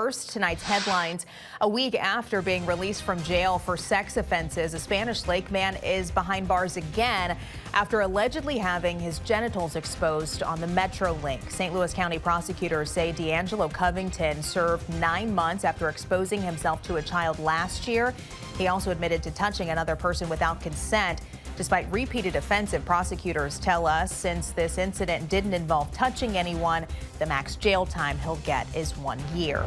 First, tonight's headlines. A week after being released from jail for sex offenses, a Spanish Lake man is behind bars again after allegedly having his genitals exposed on the MetroLink. St. Louis County prosecutors say D'Angelo Covington served 9 months after exposing himself to a child last year. He also admitted to touching another person without consent. Despite repeated offensive, prosecutors tell us since this incident didn't involve touching anyone, the max jail time he'll get is 1 year.